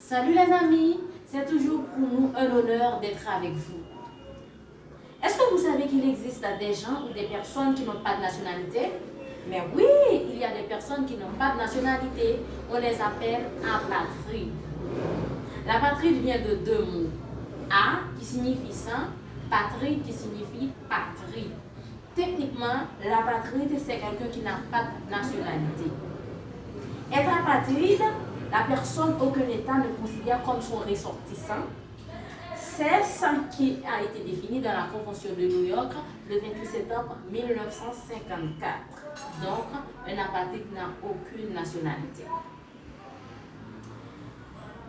Salut les amis, c'est toujours pour nous un honneur d'être avec vous. Est-ce que vous savez qu'il existe des gens ou des personnes qui n'ont pas de nationalité? Mais oui, il y a des personnes qui n'ont pas de nationalité. On les appelle apatrides. L'apatride vient de deux mots. A qui signifie sans, patride qui signifie patrie. Techniquement, l'apatride c'est quelqu'un qui n'a pas de nationalité. Être apatride, la personne aucun État ne considère comme son ressortissant. C'est ce qui a été défini dans la Convention de New York le 28 septembre 1954. Donc, un apatride n'a aucune nationalité.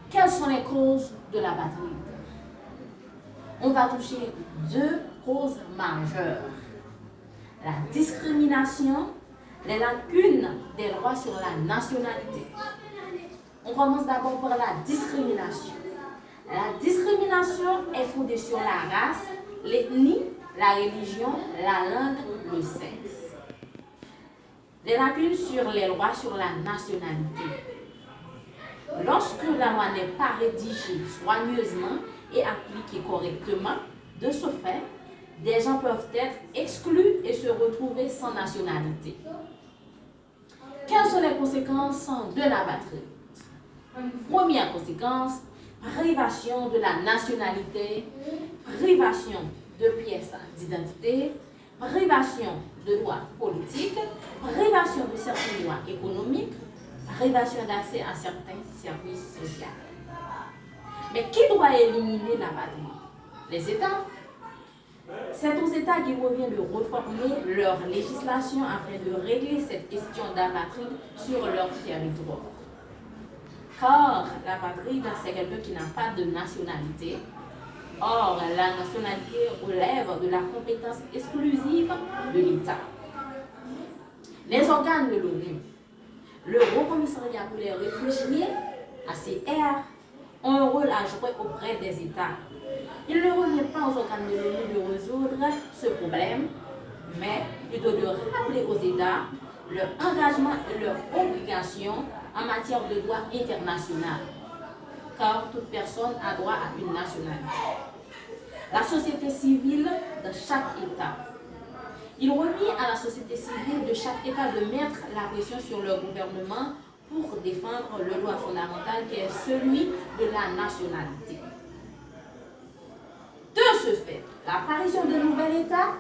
Quelles sont les causes de l'apatride? On va toucher deux causes majeures. La discrimination, les lacunes des droits sur la nationalité. On commence d'abord par la discrimination. La discrimination est fondée sur la race, l'ethnie, la religion, la langue, le sexe. Les lacunes sur les lois sur la nationalité. Lorsque la loi n'est pas rédigée soigneusement et appliquée correctement, de ce fait, des gens peuvent être exclus et se retrouver sans nationalité. Quelles sont les conséquences de l'apatride? Première conséquence, privation de la nationalité, privation de pièces d'identité, privation de droits politiques, privation de certains droits économiques, privation d'accès à certains services sociaux. Mais qui doit éliminer l'apatride? Les États. C'est aux États qu'il revient de réformer leur législation afin de régler cette question d'apatride sur leur territoire. Car l'apatride, c'est quelqu'un qui n'a pas de nationalité. Or, la nationalité relève de la compétence exclusive de l'État. Les organes de l'ONU, le Haut Commissariat pour les réfugiés, HCR, ont un rôle à jouer auprès des États. Il ne revient pas aux organes de l'ONU de résoudre ce problème, mais plutôt de rappeler aux États leur engagement et leur obligation en matière de droit international, car toute personne a droit à une nationalité. La société civile de chaque État. Il revient à la société civile de chaque État de mettre la pression sur le gouvernement pour défendre le droit fondamental qui est celui de la nationalité. De ce fait, l'apparition de nouvel État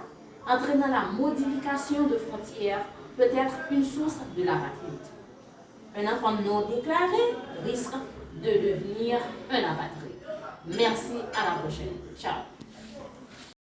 entraînant la modification de frontières peut être une source de l'apatride. Un enfant non déclaré risque de devenir un apatride. Merci, à la prochaine. Ciao.